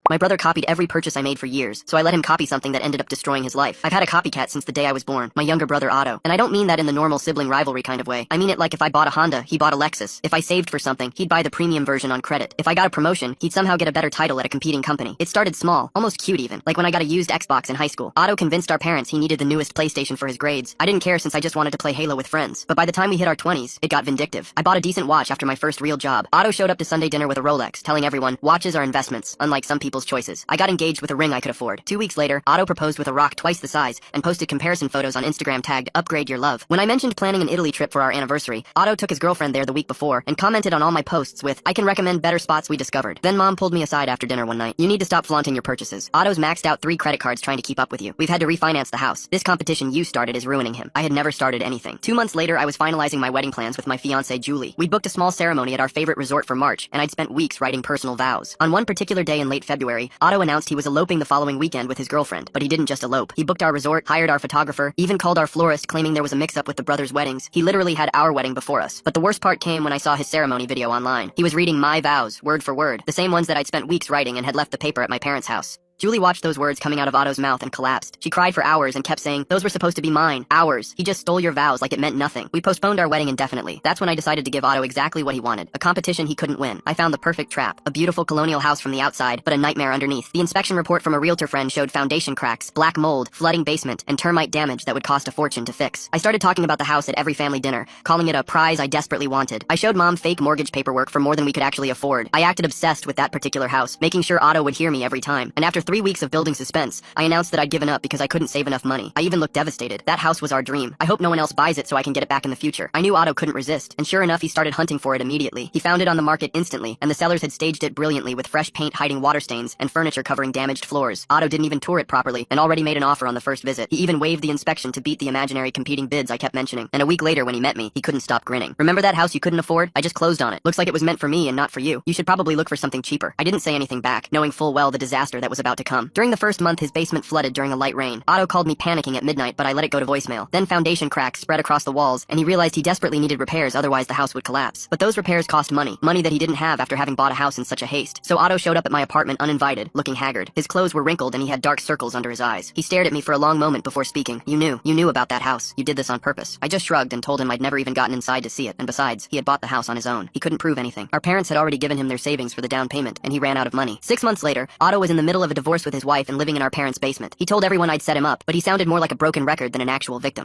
My brother copied every purchase I made for years, so I let him copy something that ended up destroying his life. I've had a copycat since the day I was born, my younger brother Otto. And I don't mean that in the normal sibling rivalry kind of way. I mean it like if I bought a Honda, he bought a Lexus. If I saved for something, he'd buy the premium version on credit. If I got a promotion, he'd somehow get a better title at a competing company. It started small, almost cute even, like when I got a used Xbox in high school. Otto convinced our parents he needed the newest PlayStation for his grades. I didn't care since I just wanted to play Halo with friends. But by the time we hit our 20s, it got vindictive. I bought a decent watch after my first real job. Otto showed up to Sunday dinner with a Rolex, telling everyone, watches are investments, unlike some people's choices. I got engaged with a ring I could afford. 2 weeks later, Otto proposed with a rock twice the size and posted comparison photos on Instagram tagged upgrade your love. When I mentioned planning an Italy trip for our anniversary, Otto took his girlfriend there the week before and commented on all my posts with, I can recommend better spots we discovered. Then mom pulled me aside after dinner one night. You need to stop flaunting your purchases. Otto's maxed out 3 credit cards trying to keep up with you. We've had to refinance the house. This competition you started is ruining him. I had never started anything. 2 months later, I was finalizing my wedding plans with my fiancée Julie. We booked a small ceremony at our favorite resort for March, and I'd spent weeks writing personal vows. On one particular day in late February, Otto announced he was eloping the following weekend with his girlfriend, but he didn't just elope. He booked our resort, hired our photographer, even called our florist claiming there was a mix-up with the brothers' weddings. He literally had our wedding before us. But the worst part came when I saw his ceremony video online. He was reading my vows, word for word, the same ones that I'd spent weeks writing and had left the paper at my parents' house. Julie watched those words coming out of Otto's mouth and collapsed. She cried for hours and kept saying, those were supposed to be mine. Ours. He just stole your vows like it meant nothing. We postponed our wedding indefinitely. That's when I decided to give Otto exactly what he wanted. A competition he couldn't win. I found the perfect trap. A beautiful colonial house from the outside, but a nightmare underneath. The inspection report from a realtor friend showed foundation cracks, black mold, flooding basement, and termite damage that would cost a fortune to fix. I started talking about the house at every family dinner, calling it a prize I desperately wanted. I showed mom fake mortgage paperwork for more than we could actually afford. I acted obsessed with that particular house, making sure Otto would hear me every time. And after 3 weeks of building suspense, I announced that I'd given up because I couldn't save enough money. I even looked devastated. That house was our dream. I hope no one else buys it so I can get it back in the future. I knew Otto couldn't resist, and sure enough, he started hunting for it immediately. He found it on the market instantly, and the sellers had staged it brilliantly with fresh paint hiding water stains and furniture covering damaged floors. Otto didn't even tour it properly, and already made an offer on the first visit. He even waived the inspection to beat the imaginary competing bids I kept mentioning. And a week later, when he met me, he couldn't stop grinning. Remember that house you couldn't afford? I just closed on it. Looks like it was meant for me and not for you. You should probably look for something cheaper. I didn't say anything back, knowing full well the disaster that was about to come. During the first month, his basement flooded during a light rain. Otto called me panicking at midnight, but I let it go to voicemail. Then foundation cracks spread across the walls, and he realized he desperately needed repairs, otherwise the house would collapse. But those repairs cost money. Money that he didn't have after having bought a house in such a haste. So Otto showed up at my apartment uninvited, looking haggard. His clothes were wrinkled and he had dark circles under his eyes. He stared at me for a long moment before speaking. You knew about that house. You did this on purpose. I just shrugged and told him I'd never even gotten inside to see it, and besides, he had bought the house on his own. He couldn't prove anything. Our parents had already given him their savings for the down payment, and he ran out of money. 6 months later, Otto was in the middle of a divorce with his wife and living in our parents' basement. He told everyone I'd set him up, but he sounded more like a broken record than an actual victim.